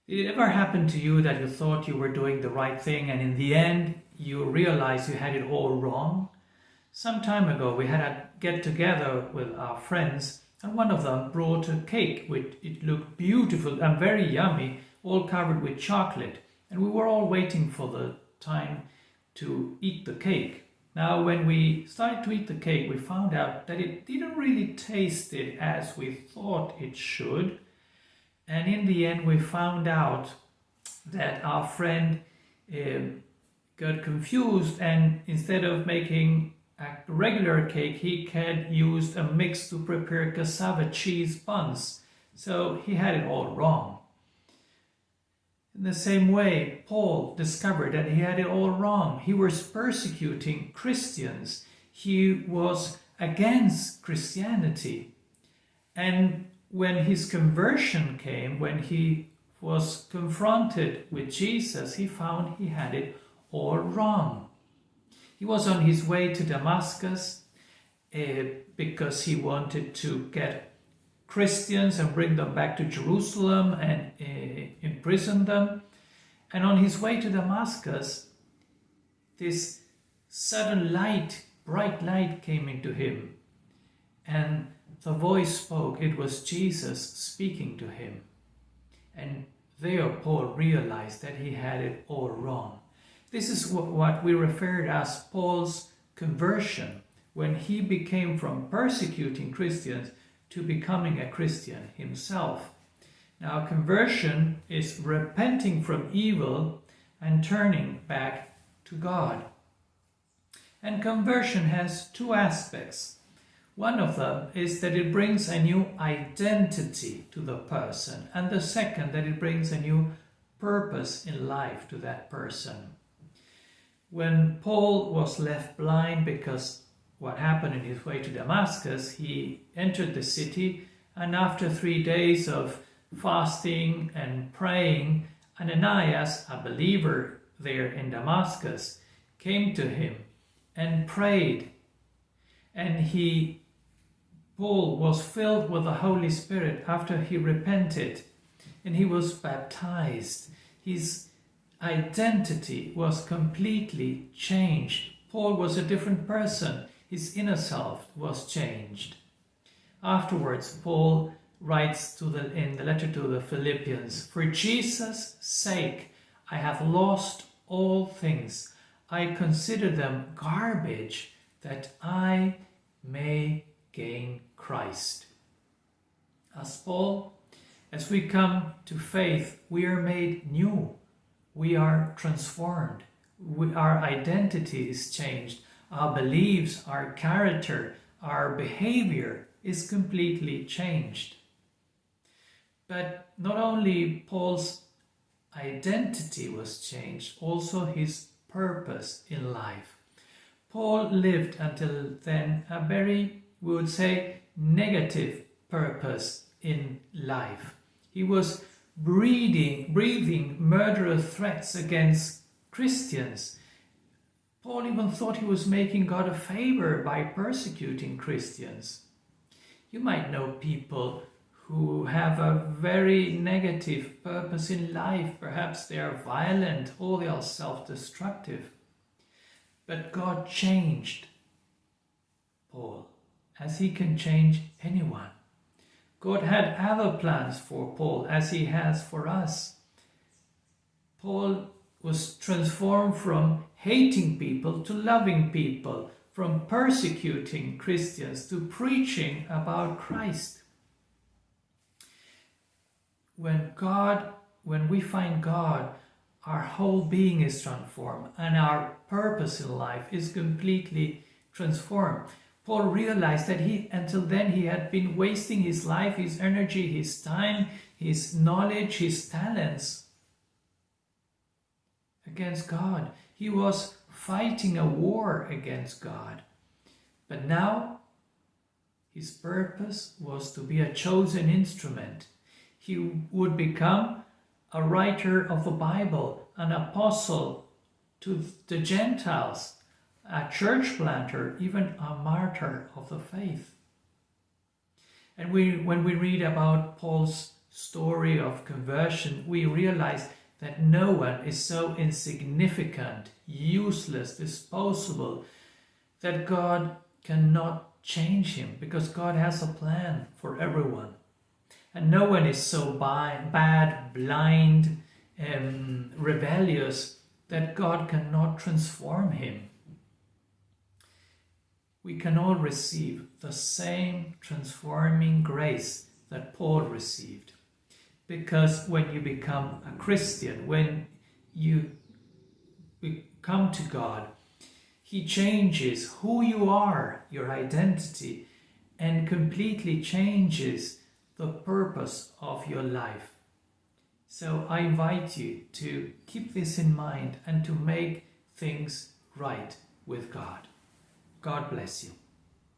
Did it ever happen to you that you thought you were doing the right thing and in the end you realized you had it all wrong? Some time ago we had a get together with our friends and one of them brought a cake which it looked beautiful and very yummy, all covered with chocolate, and we were all waiting for the time to eat the cake. Now when we started to eat the cake we found out that it didn't really taste it as we thought it should. And in the end, we found out that our friend got confused, and instead of making a regular cake, he had used a mix to prepare cassava cheese buns. So he had it all wrong. In the same way, Paul discovered that he had it all wrong. He was persecuting Christians. He was against Christianity. And when his conversion came, when he was confronted with Jesus, he found he had it all wrong. He was on his way to Damascus because he wanted to get Christians and bring them back to Jerusalem and imprison them. And on his way to Damascus, this sudden light, bright light came into him. And the voice spoke. It was Jesus speaking to him. And there Paul realized that he had it all wrong. This is what we referred as Paul's conversion, when he became from persecuting Christians to becoming a Christian himself. Now, conversion is repenting from evil and turning back to God. And conversion has two aspects. One of them is that it brings a new identity to the person, and the second, that it brings a new purpose in life to that person. When Paul was left blind because what happened in his way to Damascus, he entered the city, and after 3 days of fasting and praying, Ananias, a believer there in Damascus, came to him and prayed. And Paul was filled with the Holy Spirit after he repented, and he was baptized. His identity was completely changed. Paul was a different person. His inner self was changed. Afterwards, Paul writes in the letter to the Philippians, "For Jesus' sake, I have lost all things. I consider them garbage, that I may gain Christ." As Paul, as we come to faith, we are made new. We are transformed. Our identity is changed. Our beliefs, our character, our behavior is completely changed. But not only Paul's identity was changed, also his purpose in life. Paul lived until then a very, we would say, negative purpose in life. He was breathing murderous threats against Christians. Paul even thought he was making God a favor by persecuting Christians. You might know people who have a very negative purpose in life. Perhaps they are violent or they are self-destructive. But God changed Paul, as he can change anyone. God had other plans for Paul, as he has for us. Paul was transformed from hating people to loving people, from persecuting Christians to preaching about Christ. When we find God, our whole being is transformed and our purpose in life is completely transformed. Paul realized that until then he had been wasting his life, his energy, his time, his knowledge, his talents against God. He was fighting a war against God. But now his purpose was to be a chosen instrument. He would become a writer of the Bible, an apostle to the Gentiles, a church planter, even a martyr of the faith. And when we read about Paul's story of conversion, we realize that no one is so insignificant, useless, disposable, that God cannot change him, because God has a plan for everyone. And no one is so bad, blind, rebellious, that God cannot transform him. We can all receive the same transforming grace that Paul received. Because when you become a Christian, when you come to God, he changes who you are, your identity, and completely changes the purpose of your life. So I invite you to keep this in mind and to make things right with God. God bless you.